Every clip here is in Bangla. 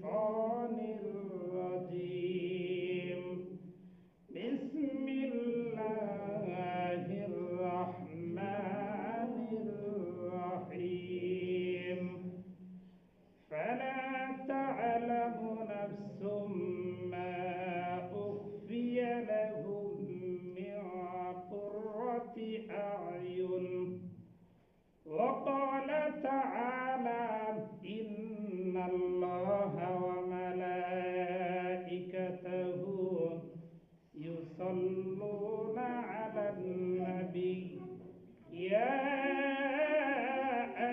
الشيطان الرجيم بسم الله الرحمن الرحيم فلا تعلم نفس ما أخفي لهم من قرة أعين وقال تعالى إن الله وملائكته يصلون على النبي يا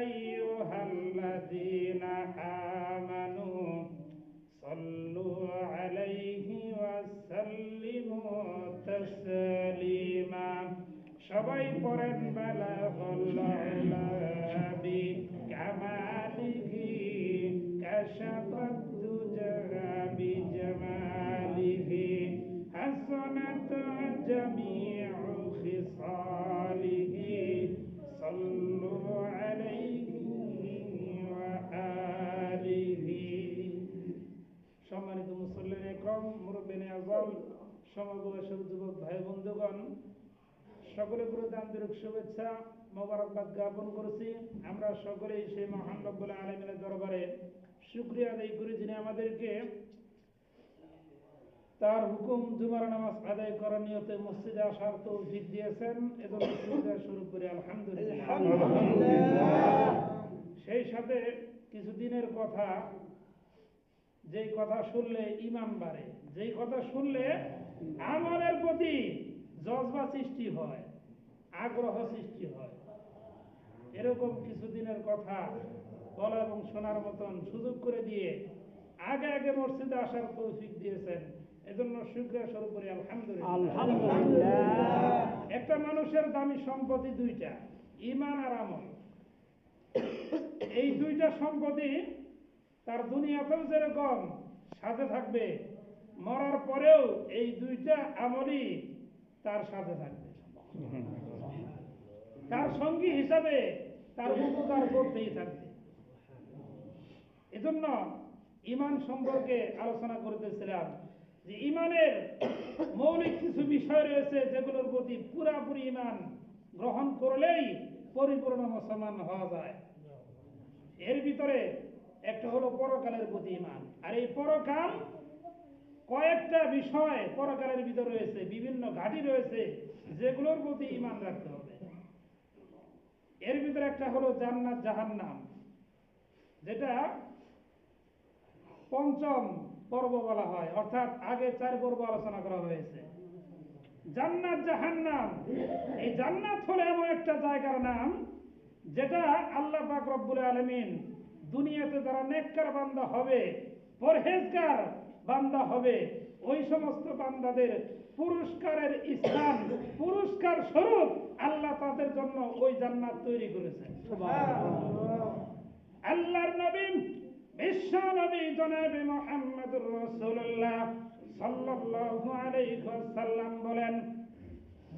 أيها الذين آمنوا صلوا عليه وسلموا تسليما সবাই পড়েন বালাগাল উলা বিকামালিহি কাশাফাত দুজা বিজামালিহি হাসানাত জামিউ খিসালিহি সাল্লু আলাইহি ওয়া আলিহি। সম্মানিত মুসল্লিন ইকরাম, মুরব্বিয়ানে আযম, সমবয়সী যুবক ভাই বন্ধুগণ, সকলের প্রতি আন্তরিক শুভেচ্ছা মোবারকবাদ জ্ঞাপন করছি। আমরা সকলেই সেই মহান রব্বুল আলামিনের দরবারে শুকরিয়া আদায় করি যিনি আমাদেরকে তার হুকুম জুমার নামাজ আদায় করার নিয়তে মসজিদে আসার তৌফিক দিয়েছেন, এজন্য শুকরিয়া স্বরূপ করি আলহামদুলিল্লাহ। সেই সাথে কিছুদিনের কথা, যেই কথা শুনলে ঈমান বাড়ে, যেই কথা শুনলে আমলের প্রতি জজবা সৃষ্টি হয়, আগ্রহ সৃষ্টি হয়, এরকম কিছুদিনের কথা বলা এবং শোনার মতন সুযোগ করে দিয়ে আগে আগে মসজিদে আসার তৌফিক দিয়েছেন, এজন্য শুকরিয়া স্বরূপ করি আলহামদুলিল্লাহ। একটা মানুষের দামি সম্পত্তি দুইটা, ঈমান আর আমল। এই দুইটা সম্পত্তি তার দুনিয়াতেও যেরকম সাথে থাকবে, মরার পরেও এই দুইটা আমলই তার সাথে থাকবে, তার সঙ্গী হিসাবে তার উপকার করতেই থাকবে। এজন্য ঈমান সম্পর্কে আলোচনা করতেছিলাম যে ঈমানের মৌলিক কিছু বিষয় রয়েছে যেগুলোর প্রতি পুরাপুরি ঈমান গ্রহণ করলেই পরিপূর্ণ মুসলমান হওয়া যায়। এর ভিতরে একটা হলো পরকালের প্রতি ঈমান। আর এই পরকাল কয়েকটা বিষয় পরকালের ভিতরে রয়েছে, বিভিন্ন ঘাঁটি রয়েছে যেগুলোর প্রতি ঈমান রাখতে হবে। এর ভিতরে একটা হলো জান্নাত জাহান্নাম, যেটা পঞ্চম পর্ব বলা হয়, অর্থাৎ আগে 4 পর্ব আলোচনা করা হয়েছে। জান্নাত জাহান্নাম, এই জান্নাত হলো এমন একটা জায়গার নাম যেটা আল্লাহ পাক রব্বুল আলামিন দুনিয়াতে যারা নেককার বান্দা হবে, পরহেজগার বান্দা হবে, ওই সমস্ত বান্দাদের পুরস্কারের স্থান, পুরস্কার স্বরূপ আল্লাহ তাদের জন্য ওই জান্নাত তৈরি করেছেন। আল্লাহর নবী বিশ্ব নবী জনাবে মুহাম্মদুর রাসূলুল্লাহ সাল্লাল্লাহু আলাইহি ওয়াসাল্লাম বলেন,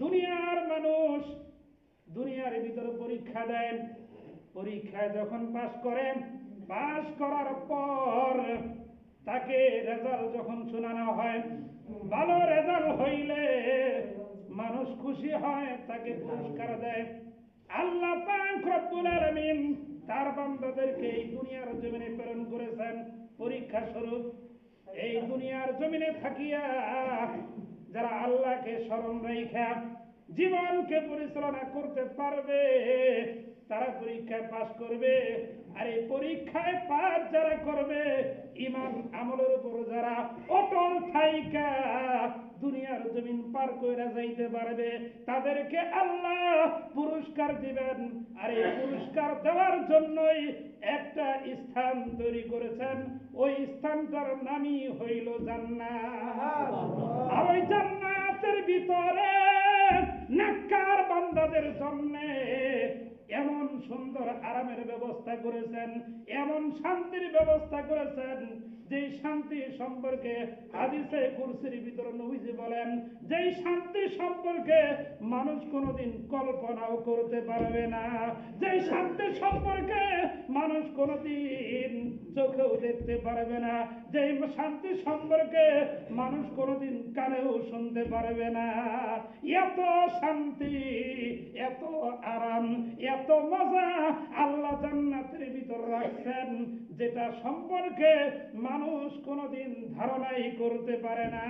দুনিয়ার মানুষ দুনিয়ার ভিতরে পরীক্ষা দেন, পরীক্ষায় যখন পাস করেন, পাস করার পর তাকে রেজাল্ট যখন শোনানো হয়, ভালো রেজাল্ট হইলে মানুষ খুশি হয়, তাকে পুরস্কার দেয়। আল্লাহ পাক রব্বুল আলামিন তার বান্দাদেরকে এই দুনিয়ার জমিনে প্রেরণ করেছেন পরীক্ষা স্বরূপ। এই দুনিয়ার জমিনে থাকিয়া যারা আল্লাহকে স্মরণ রাইখা জীবনকে পরিচালনা করতে পারবে, তারা পরীক্ষায় পাস করবে। আর এই পরীক্ষায় পাস যারা করবে, ঈমান আমলের উপর যারা অটল থাইকা দুনিয়ার জমিন পার কইরা যাইতে পারবে, তাদেরকে আল্লাহ পুরস্কার দিবেন। আর এই পুরস্কার দেওয়ার জন্যই একটা স্থান তৈরি করেছেন, ওই স্থানটার নামই হইল জান্নাত। আর ওই জান্নাতের ভিতরে নেককার বান্দাদের জন্য এমন সুন্দর আরামের ব্যবস্থা করেছেন, এমন শান্তির ব্যবস্থা করেছেন, যে শান্তি সম্পর্কে হাদিসে কুরসির ভিতরে নবীজি বলেন, যেই শান্তি সম্পর্কে মানুষ কোনোদিন কল্পনাও করতে পারবে না, যেই শান্তি সম্পর্কে মানুষ কোনোদিন চোখেও দেখতে পারবে না, যেই শান্তি সম্পর্কে মানুষ কোনোদিন কানেও শুনতে পারবে না, এত শান্তি, এত আরাম, এত মজা আল্লাহ জান্নাতের ভিতর রাখছেন, যেটা সম্পর্কে মানুষ কোনোদিন ধারণাই করতে পারে না।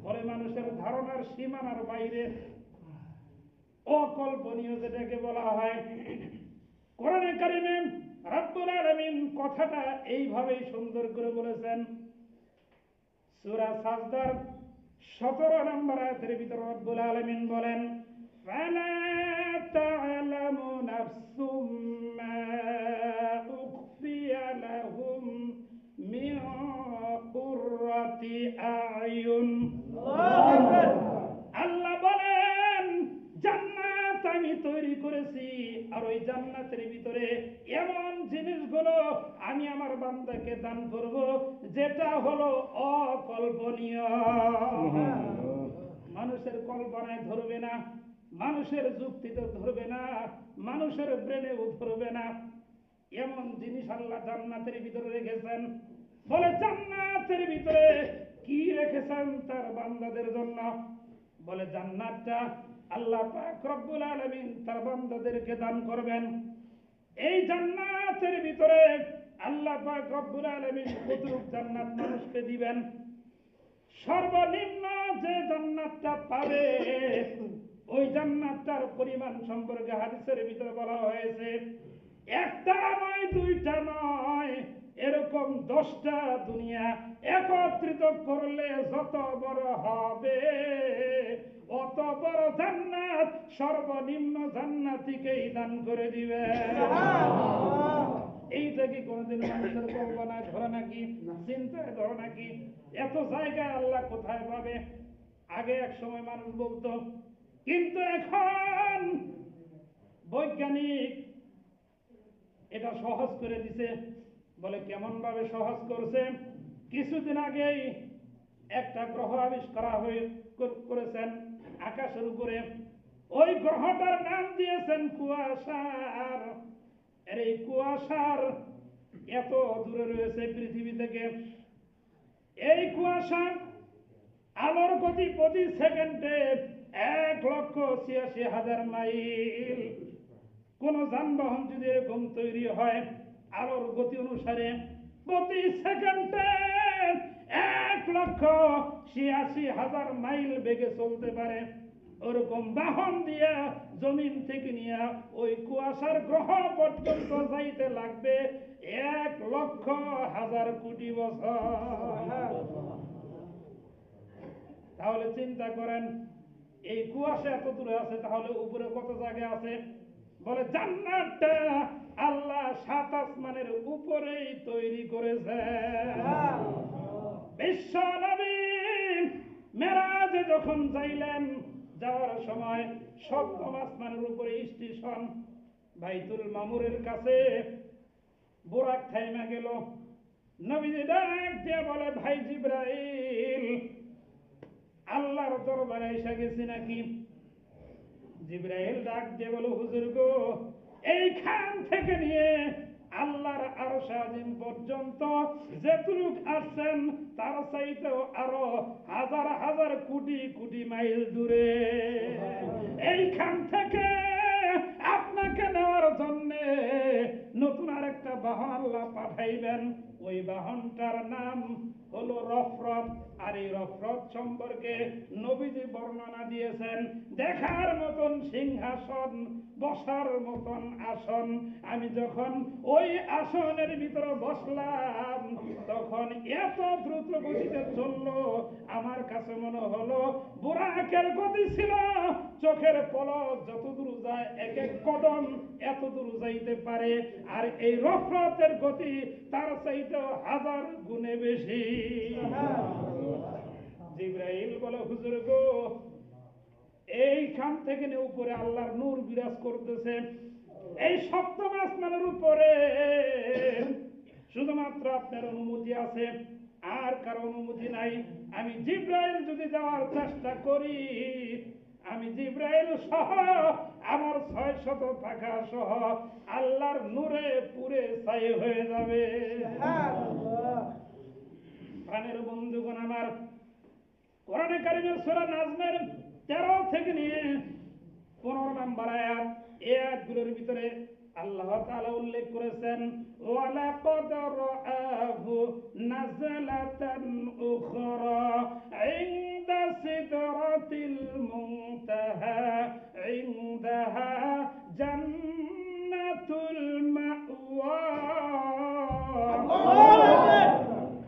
বলে মানুষের ধারণার সীমানার বাইরে, অকল্পনীয় যেটাকে বলা হয়। কোরআনে কারিমে রব্বুল আলামিন কথাটা এইভাবেই সুন্দর করে বলেছেন। সূরা সাজদার 17 নম্বর আয়াতের ভিতরে রব্বুল আলামিন বলেন, ফালা তা'লামু নাফসুম মা উখফিয়া লাহুম মিন কুররাতি আ'য়ুন। আল্লাহ বলেন, জান্নাত আমি তৈরি করেছি, আর ওই জান্নাতের ভিতরে এমন জিনিসগুলো আমি আমার বান্দাকে দান করব যেটা হলো অকল্পনীয়, মানুষের কল্পনায় ধরবে না, মানুষের যুক্তিতে ধরবে না, মানুষের ব্রেনেও ধরবে না, এমন জিনিস আল্লাহ জান্নাতের ভিতরে রেখেছেন। বলে জান্নাতের ভিতরে কি রেখেছেন তার বান্দাদের জন্য? বলে জান্নাতটা আল্লাহ পাক রব্বুল আলামিন তার বান্দাদেরকে দান করবেন। এই জান্নাতের ভিতরে আল্লাহ পাক রব্বুল আলামিন কতটুক জান্নাত মানুষকে দিবেন? সর্বনিম্ন যে জান্নাতটা পাবে, ওই জান্নাতটার পরিমাণ সম্পর্কে হাদিসের ভিতরে বলা হয়েছে, একটা নয়, দুইটা নয়, এরকম 10টা দুনিয়া একত্রিত করলে যত বড় হবে, অত বড় জান্নাত সর্বনিম্ন জান্নাতীকেই দান করে দিবে। এইটা কি কোনদিন মানুষের কল্পনায় ধরে নাকি, চিন্তায় ধরে নাকি? এত জায়গা আল্লাহ কোথায় পাবে? আগে এক সময় মানুষ বলতো, কিন্তু এখন বৈজ্ঞানিক এটা সহজ করে দিছে। বলে কেমন ভাবে সহজ করছে? কিছুদিন আগেই একটা গ্রহ আবিষ্কার করেছেন আকাশের উপরে। ওই গ্রহটার নাম দিয়েছেন কুয়াশার। এই কুয়াশার এত দূরে রয়েছে পৃথিবী থেকে। এই কুয়াশা আলোর গতি প্রতি সেকেন্ডে 1,86,000 মাইল। কোন যানবাহন যদি এরকম তৈরি হয় আলোর গতি অনুসারে প্রতি সেকেন্ডে 1,86,000 মাইল বেগে চলতে পারে, ওরকম বাহন দিয়া জমিন থেকে নিয়ে ওই কুয়াশার গ্রহ পর্যন্ত যাইতে লাগবে 1,00,000 কোটি বছর। তাহলে চিন্তা করেন, এই কুয়াশা এত দূরে আছে, তাহলে উপরে কত জায়গা আছে? বলে জান্নাতটা আল্লাহ 7 আসমানের উপরেই তৈরি করেছে। বিশ্ব নবী মেরাজে যখন যাইলেন, যাওয়ার সময় 7ম আসমানের উপরে স্টেশন বাইতুল মামুরের কাছে বুরাক থাইমা গেল। নবীজি ডাক দিয়ে বলে, ভাই জিবরাইল, আল্লাহর দরবারে এসে গেছি নাকি? জিবরাইল ডাক দিয়ে বলে, হুজুর গো, এইখান থেকে নিয়ে আল্লাহর আরশ আজিম পর্যন্ত যেটুক আসছেন তার চাইতেও আরো হাজার হাজার কোটি কোটি মাইল দূরে। এইখান থেকে আপনাকে নেওয়ার জন্য নতুন আরেকটা বাহন আল্লাহ পাঠাইবেন। ওই বাহনটার নাম হলো রফরফ। আর এই রফরফ সম্পর্কে নবীজি বর্ণনা দিয়েছেন, দেখার মতন সিংহাসন, বসার মতন আসন। আমি যখন ওই আসনের ভিতরে বসলাম তখন এত দ্রুত গতিতে চললো, আমার কাছে মনে হলো বুরাকের গতি ছিল চোখের পলক যত দূর যায়, এক এক কদম এত দূর যাইতে পারে। আর এই রফরফের গতি তার চাইতে 1000 গুণে বেশি। জিবরাইল বলে, হুজুর গো, এইখান থেকে উপরে আল্লাহর নূর বিরাজ করতেছে। এই 7ম আসমানের উপরে শুধুমাত্র আপনার অনুমতি আছে, আর কারো অনুমতি নাই। আমি জিব্রাইল যদি যাওয়ার চেষ্টা করি, আমি জিব্রাইল সহ আমার 600 পাখা সহ আল্লাহর নূরে পুরে ছাই হয়ে যাবে। প্রাণের বন্ধুগণ আমার, কোরআনে কারিমের সূরা নাজমের 13 থেকে নিয়ে 15 নম্বর আয়াত, এই আয়াতগুলোর ভিতরে আল্লাহ তাআলা উল্লেখ করেছেন, ওয়ালাকাদ রাআহু নাযলাতান উখরা ইনদা সিদরাতিল মুনতাহা ইনদাহা জান্নাতুল মাওয়া।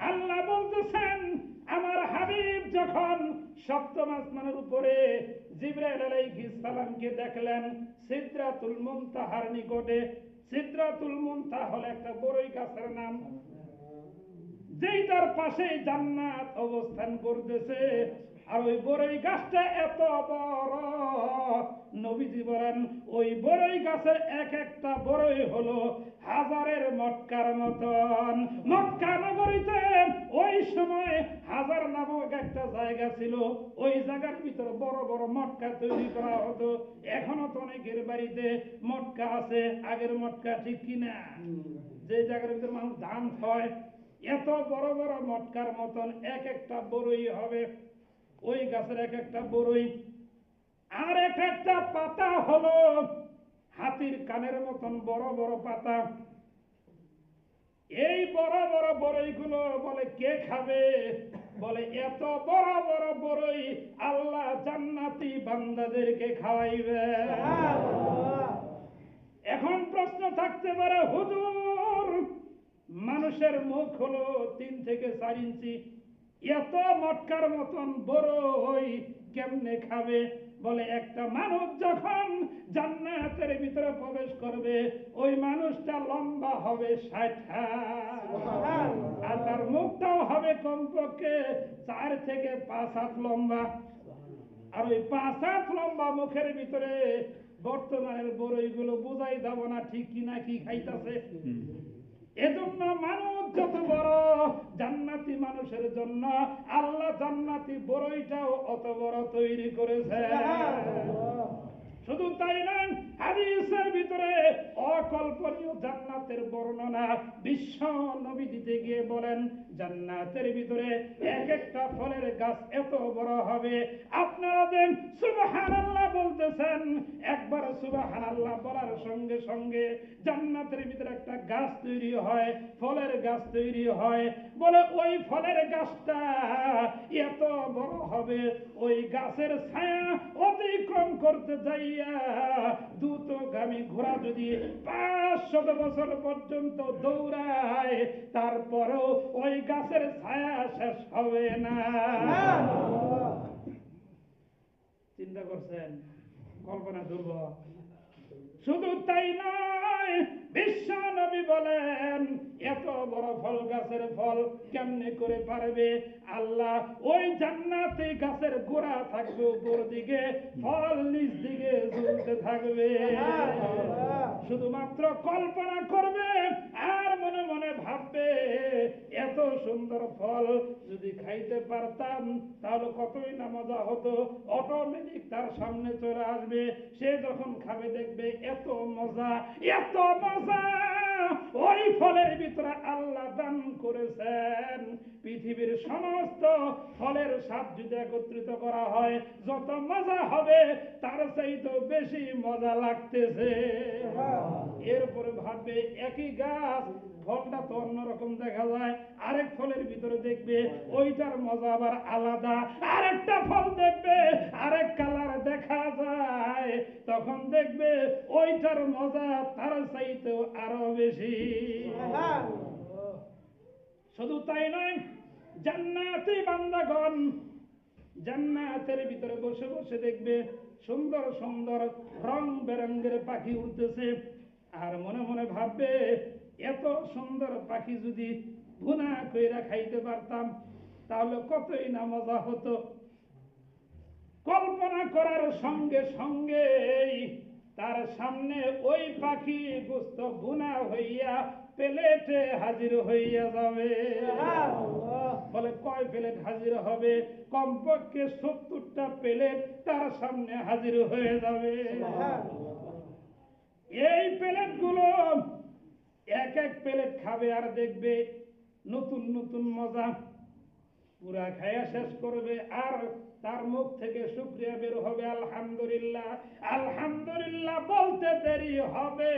আল্লাহ বলতেছেন, আমার হাবিব যখন সপ্তম আসমানের উপরে জিবরাইল আলাইহিস সালামকে দেখলেন সিদরাতুল মুনতাহার নিকটে। সিদরাতুল মুনতাহা হলো একটা বড়ই গাছের নাম, যেটার পাশে জান্নাত অবস্থান করতেছে। আর ওই বড়ই গাছটা এত বড়, নবীজি বলেন ওই বড়ই গাছের এক একটা বড়ই হলো হাজারের মক্কার মতন। মক্কা নগরীতে ওই সময় হাজার নামক একটা জায়গা ছিল, ওই জায়গার ভিতর বড় বড় মটকা তৈরি করা হতো। এখনো তো অনেকের বাড়িতে মটকা আছে, আগের মটকা, ঠিক কিনা? যে জায়গার ভিতর মানুষ ধান হয়, এত বড় বড় মটকার মতন এক একটা বড়ই হবে, ওই গাছের এক একটা বড়ই। আর এক একটা পাতা হলো হাতির কানের মতন বড় বড় পাতা। এই বড় বড় বড়ইগুলো বলে কে খাবে? বলে এত বড় বড় বড়ই আল্লাহ জান্নাতি বান্দাদেরকে খাওয়াইবে। এখন প্রশ্ন থাকতে পারে, হুজুর মানুষের মুখ হলো 3 থেকে 4 ইঞ্চি, এত মটকার মতন বড়ই কেমনে খাবে? বলে একটা মানুষ যখন জান্নাতের ভিতরে প্রবেশ করবে, ওই মানুষটা লম্বা হবে 60 হাত, আর তার মুখটাও হবে কমপক্ষে 4 থেকে 5 হাত লম্বা। আর ওই 5 হাত লম্বা মুখের ভিতরে বর্তমানের বড়ইগুলো বোঝাই যাব না, ঠিক কিনা, কি খাইতেছে। এজন্য মানুষ যত বড়, জান্নাতি মানুষের জন্য আল্লাহ জান্নাতি বড়ইটাও অত বড় তৈরি করেছে। শুধু তাই নয়, হাদিসের ভিতরে অকল্পনীয় জান্নাতের বর্ণনা বিশ্ব নবী দিতে গিয়ে বলেন, জান্নাতের ভিতরে এক একটা ফলের গাছ এত বড় হবে, আপনারা দেন সুবহানাল্লাহ বলতেছেন, একবার সুবহানাল্লাহ বলার সঙ্গে সঙ্গে জান্নাতের ভিতরে একটা গাছ তৈরি হয়, ফলের গাছ তৈরি হয়। বলে ওই ফলের গাছটা এত বড় হবে, ওই গাছের ছায়া অতিক্রম করতে যাইয়া দ্রুতগামী ঘোড়া যদি 500 বছর পর্যন্ত দৌড়ায়, তারপরেও ওই গাছের ছায়া শেষ হবে না। চিন্তা করছেন? কল্পনা দুর্বল। শুধু তাই নয়, বিশ্ব নবী বলেন এত বড় ফল গাছের ফল কেমনে করে পারবে? আল্লাহ ওই জান্নাতে গাছের গোড়া থাকবে উপর দিকে, ফল নিচ দিকে ঝুলতে থাকবে। শুধুমাত্র কল্পনা করবে আর মনে মনে ভাববে, এত সুন্দর ফল যদি খাইতে পারতাম তাহলে কতই না মজা হতো। অটোমেটিক তার সামনে চলে আসবে, সে যখন খাবে দেখবে এত মজা, এত মজা। ওই ফলের ভিতরে আল্লাহ দান করেছেন পৃথিবীর সমস্ত ফলের স্বাদ যদি একত্রিত করা হয়, যত মজা হবে তার চাইতে বেশি মজা লাগতেছে। এরপরে ভাববে একই গাছ, ফলটা তো অন্যরকম দেখা যায়, আরেক ফলের ভিতরে দেখবে ওইটার মজা আবার আলাদা, আরেকটা ফল দেখবে আরেক কালার দেখা যায়, তখন দেখবে ওইটার মজা তার চাইতেও আরো বেশি। শুধু তাই নয়, জান্নাতি বান্দাগণ জান্নাতের ভিতরে বসে বসে দেখবে সুন্দর সুন্দর রং বেরঙের পাখি উঠতেছে, আর মনে মনে ভাববে এত সুন্দর পাখি যদি ভুনা কইরা খাইতে পারতাম তাহলে কতই না মজা হতো। কল্পনা করার সঙ্গে সঙ্গে তার সামনে ওই পাখি গোস্ত ভুনা হইয়া প্লেটে হাজির হইয়া যাবে। বলে কয় প্লেট হাজির হবে? কমপক্ষে 70টা প্লেট তার সামনে হাজির হয়ে যাবে। এই প্লেটগুলো এক এক প্লেট খাবে আর দেখবে নতুন নতুন মজা। পুরা খায়া শেষ করবে আর তার মুখ থেকে শুকরিয়া বের হবে, আলহামদুলিল্লাহ আলহামদুলিল্লাহ বলতে দেরি হবে,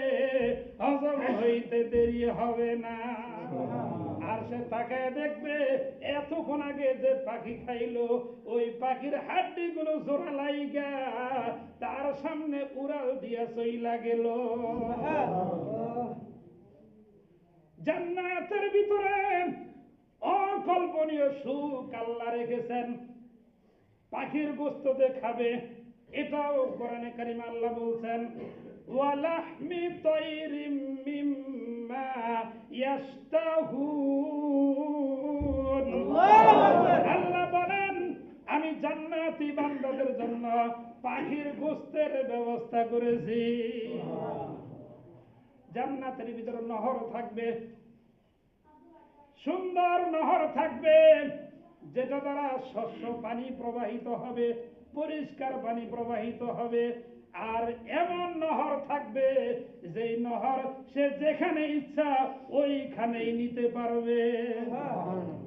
হজম হইতে দেরি হবে না। আর সে তাকায় দেখবে এতক্ষণ আগে যে পাখি খাইলো ওই পাখির হাড্ডি গুলো জোড়া লাইগা তার সামনে উড়াল দিয়া চইলা গেল। জান্নাতের ভিতরে অকল্পনীয় সুখ আল্লাহ রেখেছেন। পাখির গোশত দিয়ে খাবে, এটাও কোরআনে কারিমে আল্লাহ বলছেন ওয়ালাহমি তাইরিম মিম্মা ইয়াশতাহুন। আল্লাহ বলেন আমি জান্নাতি বান্দাদের জন্য পাখির গোশতের ব্যবস্থা করেছি। জান্নাতের ভিতরে নহর থাকবে, সুন্দর নহর থাকবে, যেটা দ্বারা শস্য পানি প্রবাহিত হবে, পরিষ্কার পানি প্রবাহিত হবে। আর এমন নহর থাকবে যেই নহর সে যেখানে ইচ্ছা ওইখানেই নিতে পারবে।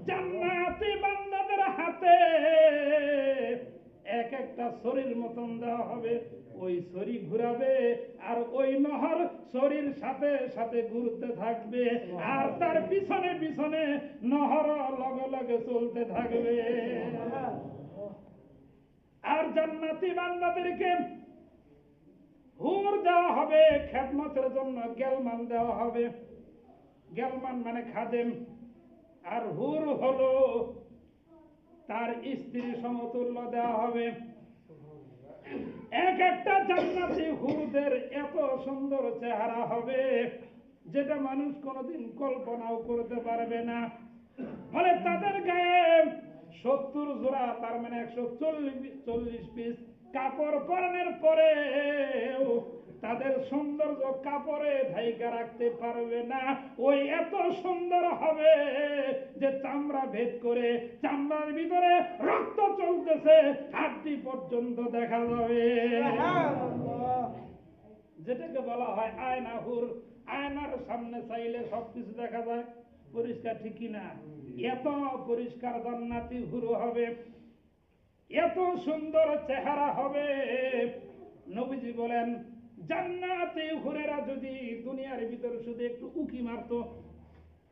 জান্নাতি বান্দাদের হাতে এক একটা শরীর মতন দেওয়া হবে, ওই ছড়ি ঘুরাবে আর ওই নহর শরীর সাথে সাথে ঘুরতে থাকবে আর তার পিছনে পিছনে নহর লগে লগে চলতে থাকবে। আর জান্নাতি বান্দাদেরকে হুর দেওয়া হবে, খেদমতের জন্য গেলমান দেওয়া হবে। গেলমান মানে খাদেম, আর হুর হলো তার স্ত্রী সমতুল্য দেওয়া হবে। এক একটা জান্নাতি হুরদের এত সুন্দর চেহারা হবে যেটা মানুষ কোনোদিন কল্পনাও করতে পারবে না। ফলে তাদের গায়ে 70 জোড়া, তার মানে 140 পিস কাপড় পরনের পরে তাদের সৌন্দর্য কাপড়ে ঢাইকা রাখতে পারবে না। ওই এত সুন্দর হবে যে চামড়া ভেদ করে চামড়ার ভিতরে রক্ত চলতেছে, হাড্ডি পর্যন্ত দেখা যাবে। যেটাকে বলা হয় আয়না হুর। আয়নার সামনে চাইলে সবকিছু দেখা যায়, পরিষ্কার ঠিক কিনা? এত পরিষ্কার জান্নাতি হুর হবে, এত সুন্দর চেহারা হবে। নবীজি বলেন জান্নাতি হুরেরা যদি দুনিয়ার ভিতরে শুধু একটু উকি মারতো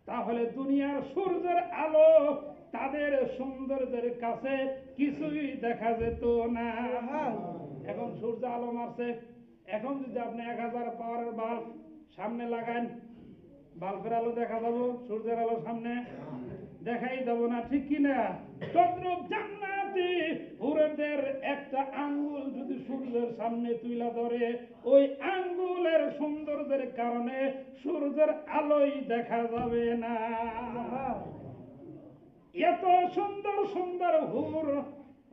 তাহলে দুনিয়ার সূর্যের আলো তাদের সৌন্দর্যের কাছে কিছুই দেখা যেত না। এখন সূর্য আলো মারছে, এখন যদি আপনি 1000 পাওয়ারের বাল্ব সামনে লাগান, বাল্বের আলো দেখা যাবো? সূর্যের আলো সামনে দেখাই যাব না, ঠিক কিনা? তদ্রূপ জান্নাতি হুরদের একটা আঙ্গুল যদি সূর্যের সামনে তুইলা ধরে ওই আঙ্গুলের সৌন্দর্যের কারণে সূর্যের আলোই দেখা যাবে না। এত সুন্দর সুন্দর হুর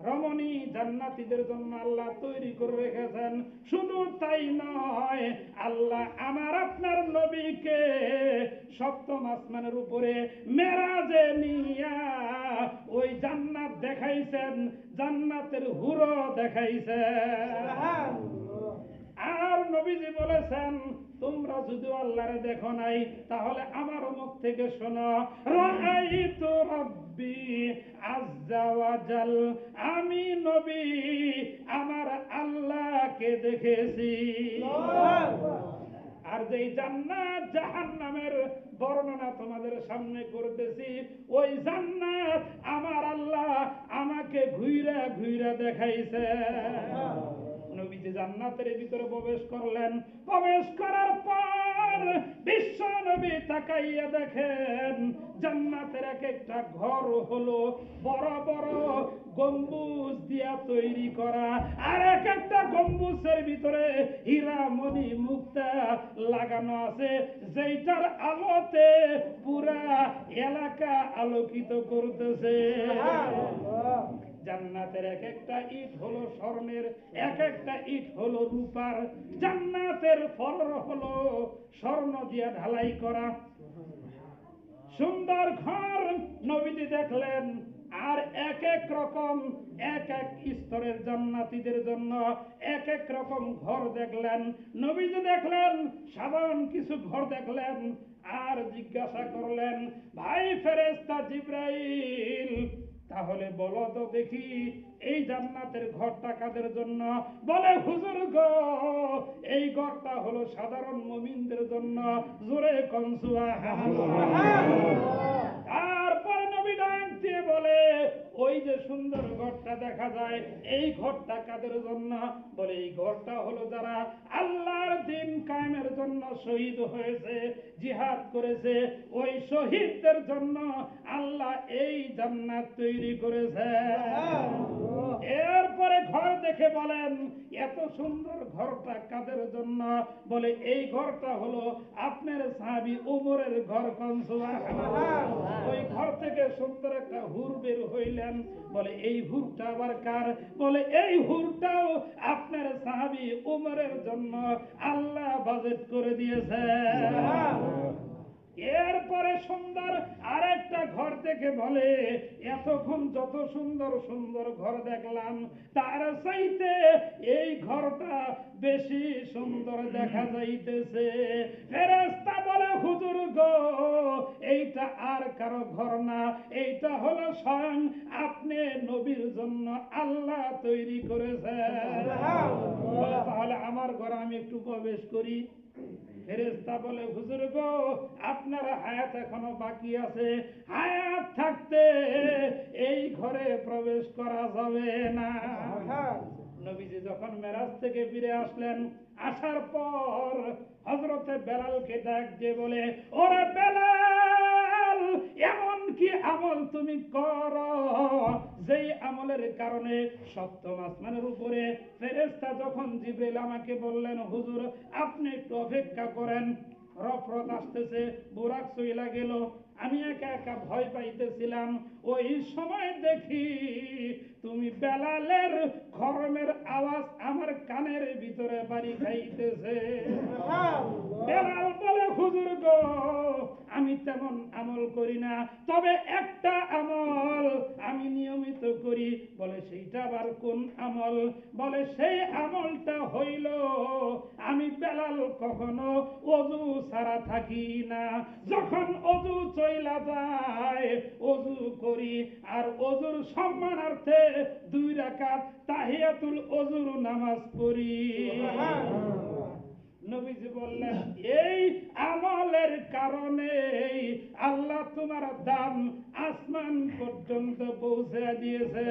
রমণী জান্নাতীদের জন্য আল্লাহ তৈরি করে রেখেছেন। শুধু তাই নয়, আল্লাহ আমার আপনার নবীকে সপ্তম আসমানের উপরে মেরাজে নিয়া ওই জান্নাত দেখাইছেন, জান্নাতের হুরও দেখাইছেন। আর নবীজি বলেছেন তোমরা যদি আল্লাহরে দেখো নাই তাহলে আমার মুখ থেকে শোনো, রাআইতু রাব্বি আযজা ওয়া জাল, আমি নবী আমার আল্লাহকে দেখেছি। আর যেই জান্নাত জাহান্নামের বর্ণনা তোমাদের সামনে করতেছি, ওই জান্নাত আমার আল্লাহ আমাকে ঘুইরা ঘুইরা দেখাইছে। নবীজি জান্নাতের ভিতরে প্রবেশ করলেন। প্রবেশ করার পর বিশ্ব নবী তাকাইয়া দেখেন জান্নাতের এক একটা ঘর হলো বড় বড় গম্বুজ দিয়া তৈরি করা, আর এক একটা গম্বুজের ভিতরে হীরা মণি মুক্তা লাগানো আছে, যেইটার আলোতে পুরা এলাকা আলোকিত করতেছে। জান্নাতের এক একটা ইট হলো স্বর্ণের, এক একটা ইট হলো রূপার। জান্নাতের ফলক হলো স্বর্ণ দিয়া ঢালাই করা। সুন্দর ঘর নবীজি দেখলেন। আর এক এক রকম এক এক স্তরের জান্নাতীদের জন্য এক এক রকম ঘর দেখলেন। নবীজি দেখলেন সাধারণ কিছু ঘর দেখলেন, আর জিজ্ঞাসা করলেন, ভাই ফেরেশতা জিবরাইল, তাহলে বলো তো দেখি এই জান্নাতের ঘরটা কাদের জন্য? বলে, হুজুর গো, এই ঘরটা হলো সাধারণ মুমিনদের জন্য। জোরে কোন সুবহানাল্লাহ। তারপর নবী ডাক দিয়ে বলে, ওই যে সুন্দর ঘরটা দেখা যায়, এই ঘরটা কাদের জন্য? বলে, এই ঘরটা হলো যারা আল্লাহর দ্বীন কায়েমের জন্য শহীদ হয়েছে, জিহাদ করেছে, ওই শহীদদের জন্য আল্লাহ এই জান্নাত তৈরি করেছে। এরপরে ঘর দেখে বলেন, এত সুন্দর ঘরটা কাদের জন্য? বলে, এই ঘরটা হলো আপনার সাহাবী ওমরের ঘর। কোন সুবহানাল্লাহ। ওই ঘর থেকে সুন্দর একটা হুর বের হইলেন। বলে, এই হুরটা আবার কার? বলে, এই হুরটাও আপনার সাহাবী ওমরের জন্য আল্লাহ বাজেট করে দিয়েছে। এরপরে সুন্দর আরেকটা ঘর থেকে বলে, এতক্ষণ যত সুন্দর সুন্দর ঘর দেখলাম, তার চাইতে এই ঘরটা বেশি সুন্দর দেখা যাইতেছে। ফেরেশতা বলে, হুজুর গো, এইটা আর কারো ঘর না, এইটা হলো স্বয়ং আপনি নবীর জন্য আল্লাহ তৈরি করেছে। তাহলে আমার ঘরে আমি একটু প্রবেশ করি। ফেরেশতা বলে, হুজুর গো, আপনার হায়াত এখনো বাকি আছে, হায়াত থাকতে এই ঘরে প্রবেশ করা যাবে না। নবীজি যখন মেরাজ থেকে ফিরে আসলেন, আসার পর হযরতে বেলালকে ডাক দিয়ে বলে, ওরে বেলাল, এমন কি আমল তুমি করো যেই আমলের কারণে সপ্তম আসমানের উপরে ফেরেশতা যখন জিবরাইল আমাকে বললেন, হুজুর আপনি একটু অপেক্ষা করেন, রফরত আসতেছে, বুরাক চইলা গেল, আমি একা একা ভয় পাইতেছিলাম, ওই সময় দেখি তুমি বেলালের খরমের আওয়াজ আমার কানের ভিতরে বাড়ি খাইতেছে। বেলাল বলে, হুজুর গো, আমি তেমন আমল করি না, তবে একটা আমল আমি নিয়মিত করি। বলে, সেইটা আবার কোন আমল? বলে, সেই আমলটা হইল, আমি বেলাল কখনো ওযু ছাড়া থাকি না। যখন ওযু চইলা যায় ওযু করি, আর ওযুর সম্মানার্থে 2 রাকাত তাহিয়াতুল ওযুর নামাজ পড়ি। নবীজি বললেন, এই আমলের কারণে আল্লাহ তোমার দাম আসমান পর্যন্ত পৌঁছে দিয়েছে।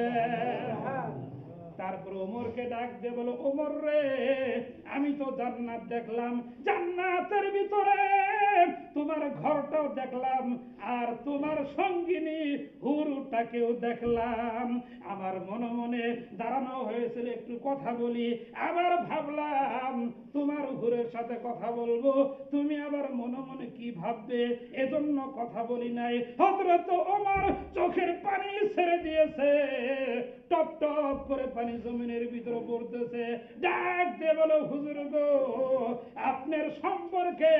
তারপর ওমরকে ডাক দিয়ে বলো, ওমর রে, আমি তো জান্নাত দেখলাম, জান্নাতের ভিতরে তোমার ঘরটাও দেখলাম, আর তোমার সঙ্গিনী হুরটাকেও দেখলাম। আমার মনে মনে দাঁড়ানো হয়েছিল একটু কথা বলি, আবার ভাবলাম তোমার হুরের সাথে কথা বলবো, তুমি আবার মনে মনে কি ভাববে, এজন্য কথা বলি নাই। হযরত ওমর চোখের পানি ছেড়ে দিয়েছে, টপ টপ করে পানি জমিনের ভিতরে পড়তেছে। ডাক দিয়ে বলো, হুজুর গো, আপনার সম্পর্কে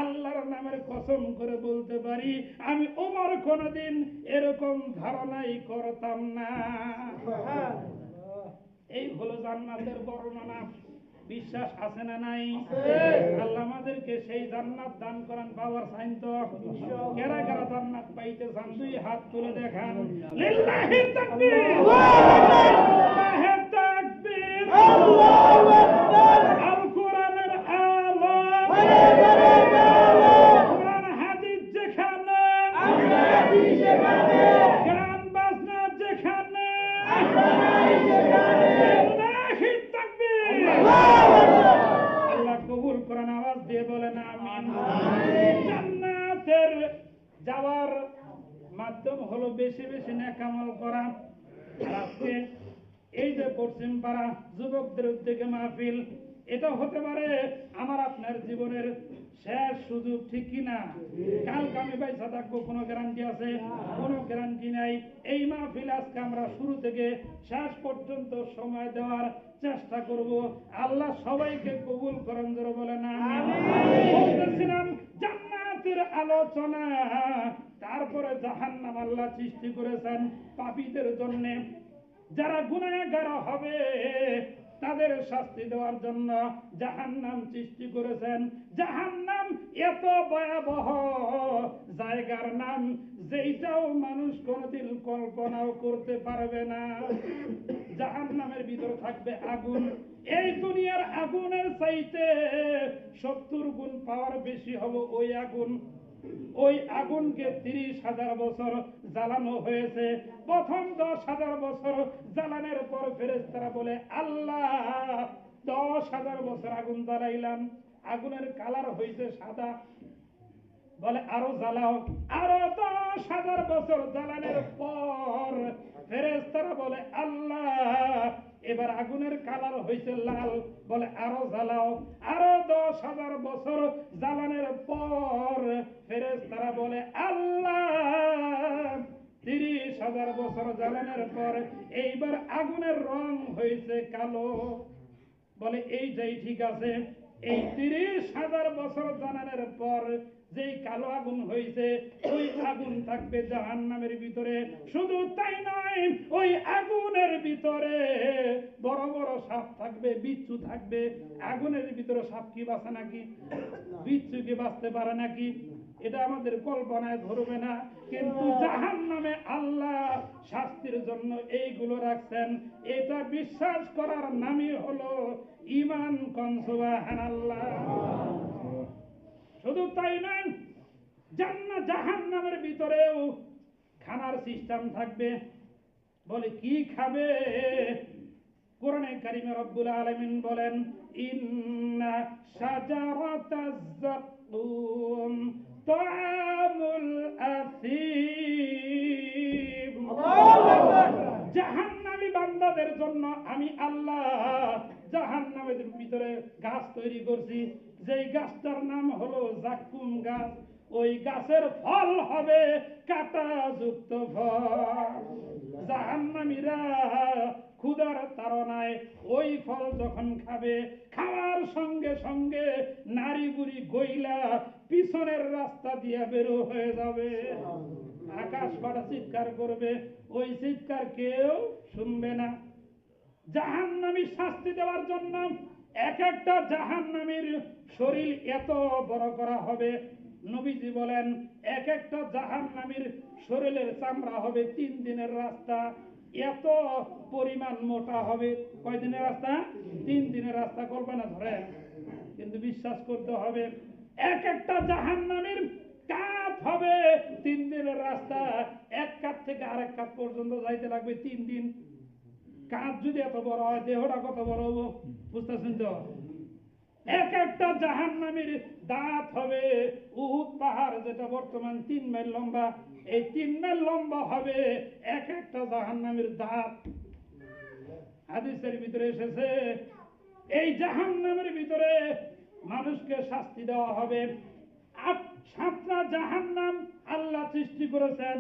আল্লাহর নামের কসম করে বলতে পারি, আমি ওমর কোনদিন এরকম ধারণাই করতাম না। এই হলো জান্নাতের বর্ণনা। বিশ্বাস আছে না নাই? আল্লাহ আমাদেরকে সেই জান্নাত দান করেন। পাওয়ার সাইন তো কারা কারা জান্নাত পাইতে চান 2 হাত তুলে দেখান। লিল্লাহি তাকবীর, লিল্লাহি তাকবীর, আল্লাহু আকবার। আল কোরআনের আলো, কোরআন হাদিস যেখানে, গান বাজনা যেখানে, লিল্লাহি তাকবীর। আল্লাহ কবুল করেন। আওয়াজ দিয়ে বলেন আমিন। জান্নাতের যাওয়ার মাধ্যম হলো বেশি বেশি নেক আমল করা। আজকে এই যে পশ্চিম পাড়া যুবকদের উদ্যোগে মাহফিল, এটা হতে পারে আমার আপনার জীবনের শেষ সুযোগ, ঠিক কিনা? কালকে আমি পয়সা থাকবো কোনো গ্যারান্টি আছে? কোনো গ্যারান্টি নাই। এই মাহফিল আজকে আমরা শুরু থেকে শেষ পর্যন্ত সময় দেওয়ার চেষ্টা করব। আল্লাহ সবাইকে কবুল করেন। জোরে বলেন আমিন। বলতেছিলাম জান্নাতের আলোচনা, তারপরে জাহান্নাম আল্লাহ সৃষ্টি করেছেন পাপীদের জন্য। যারা গুনাহগার হবে তাদের শাস্তি দেওয়ার জন্য জাহান্নাম সৃষ্টি করেছেন। জাহান্নাম এত ভয়াবহ জায়গার নাম যেটাও মানুষ কোনোদিন কল্পনাও করতে পারবে না। জাহান্নামের ভিতরে থাকবে আগুন। এই দুনিয়ার আগুনের চাইতে 70 গুণ পাওয়ার বেশি হবে ওই আগুন। ওই আগুনকে 30,000 বছর জ্বালানো হয়েছে। প্রথম 10,000 বছর জ্বালানোর পর ফেরেশতারা বলে, আল্লাহ 10,000 বছর আগুন জ্বালাইলাম, আগুনের কালার হয়েছে সাদা। বলে আরো জ্বালাও। আরো 10,000 বছর জ্বালানোর পর ফেরেশতারা বলে, আল্লাহ এবার আগুনের কালার হয়েছে লাল। বলে আরো জ্বালাও। আরো 10,000 বছর জ্বালানোর পর ফেরেশতারা বলে, আল্লাহ 30,000 বছর জ্বালানোর পর এইবার আগুনের রং হয়েছে কালো। বলে এইটাই ঠিক আছে। এই 30,000 বছর জ্বালানোর পর যেই কালো আগুন হয়েছে ওই আগুন থাকবে জাহান্নামের ভিতরে। শুধু তাই নয়, ওই আগুনের ভিতরে বড় বড় সাপ থাকবে, বিচ্ছু থাকবে। আগুনের ভিতরে সাপ কি বাঁচে নাকি? বিচ্ছু কি বাঁচতে পারে নাকি? এটা আমাদের কল্পনায় ধরবে না। কিন্তু জাহান্নামে আল্লাহ শাস্তির জন্য এইগুলো রাখছেন। এটা বিশ্বাস করার নামই হলো ঈমান। কোন সুবহানাল্লাহ। শুধু তাই নয়, জান্নাত জাহান্নামের ভিতরেও খানার সিস্টেম থাকবে। বলে কি খাবে? কোরআনে কারিমে রব্বুল আলামিন বলেন, ইন্না শাজারাতাজ যাকুম তা'আমুল আসীম। জাহান্নামী বান্দাদের জন্য আমি আল্লাহ জাহান্নামের ভিতরে গাছ তৈরি করছি। যেই গাছটার নাম হলো জাকুম গাছ। ওই গাছের ফল হবে কাঁটাযুক্ত ফল। জাহান্নামীরা ক্ষুধার তাড়নায় ওই ফল যখন খাবে, খাওয়ার সঙ্গে সঙ্গে নারী বুড়ি গইলা পিছনের রাস্তা দিয়ে বের হয়ে যাবে। আকাশ ফাটা চিৎকার করবে, ওই চিৎকার কেউ শুনবে না। জাহান্নামী শাস্তি দেওয়ার জন্য এক একটা জাহান্নামীর শরীর এত বড় করা হবে। নবীজি বলেন এক একটা জাহান্নামীর শরীরের চামড়া হবে 3 দিনের রাস্তা। এত পরিমাণ মোটা হবে। কয় দিনের রাস্তা? 3 দিনের রাস্তা। কল্পনা ধরেন, কিন্তু বিশ্বাস করতে হবে। এক একটা জাহান্নামীর কাঁধ হবে 3 দিনের রাস্তা। এক কাঁধ থেকে আরেক কাঁধ পর্যন্ত যাইতে লাগবে 3 দিন। কাঁধ যদি এত বড় হয়, দেহটা কত বড় হবো? বুঝতেছেন তো? এক একটা জাহান্নামীর দাঁত হবে উহুদ পাহাড়, যেটা বর্তমান 3 মাইল লম্বা। এই 3 মাইল লম্বা হবে এক একটা জাহান্নামীর দাঁত। হাদিসের ভিতরে এসেছে এই জাহান্নামের ভিতরে মানুষকে শাস্তি দেওয়া হবে। 7টা জাহান্নাম আল্লাহ সৃষ্টি করেছেন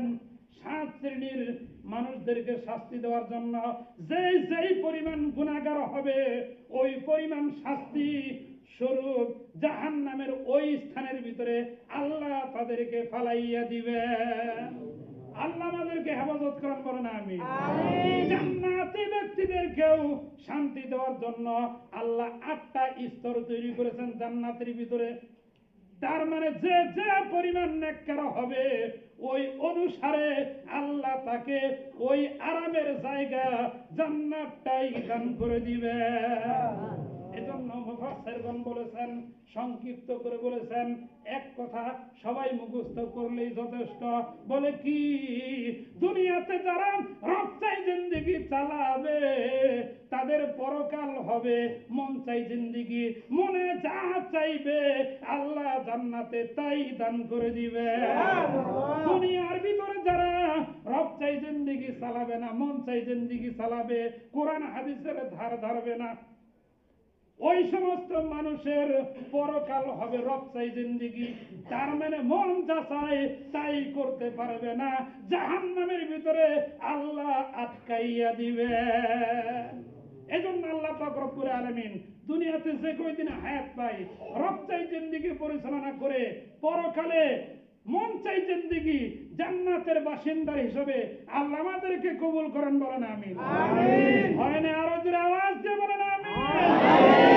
7 শ্রেণীর মানুষদেরকে শাস্তি দেওয়ার জন্য। যেই পরিমাণ গুনাহগার হবে ওই পরিমাণ শাস্তি স্বরূপ জাহান্নামের ওই স্থানের ভিতরে আল্লাহ তাদেরকে ফালাইয়া দিবে। আল্লাহ আমাদেরকে হেফাজত করেন, বলেন না আমি। জান্নাতি ব্যক্তিদেরকেও শান্তি দেওয়ার জন্য আল্লাহ 8টা স্তর তৈরি করেছেন জান্নাতের ভিতরে। তার মানে যে যে পরিমাণ নেককার হবে ওই অনুসারে আল্লাহ তাকে ওই আরামের জায়গা জান্নাতটাই দান করে দিবে। এজন্য মুফাসসিরগণ বলেছেন, সংক্ষিপ্ত করে বলেছেন, এক কথা সবাই মুখস্থ করলেই যথেষ্ট। বলে কি? দুনিয়াতে যারা রব চাই জিন্দেগি চালাবে তাদের পরকাল হবে মন চাই জিন্দেগি। মনে যা চাইবে আল্লাহ জান্নাতে তাই দান করে দিবে। দুনিয়ার ভিতরে যারা রব চাই জিন্দেগি চালাবে না, মন চাই জিন্দেগি চালাবে, কোরআন হাদিসের ধার ধারবে না, ওই সমস্ত মানুষের পরকাল হবে রব চাই জিন্দেগি। তার মানে মন যা চায় তাই করতে পারবে না, জাহান্নামের ভিতরে আল্লাহ আটকাইয়া দিবে। এজন্য আল্লাহ পাক রব্বুল আলামিন দুনিয়াতে যে কয়দিন হায়াত পাই রব চাই জিন্দেগি পরিচালনা করে পরকালে মন চাই জিন্দেগি জান্নাতের বাসিন্দার হিসেবে আল্লাহ আমাদেরকে কবুল করেন, বলেন আমিন। হয় না? আরো জোরে আওয়াজ দিয়ে বলেন আমিন।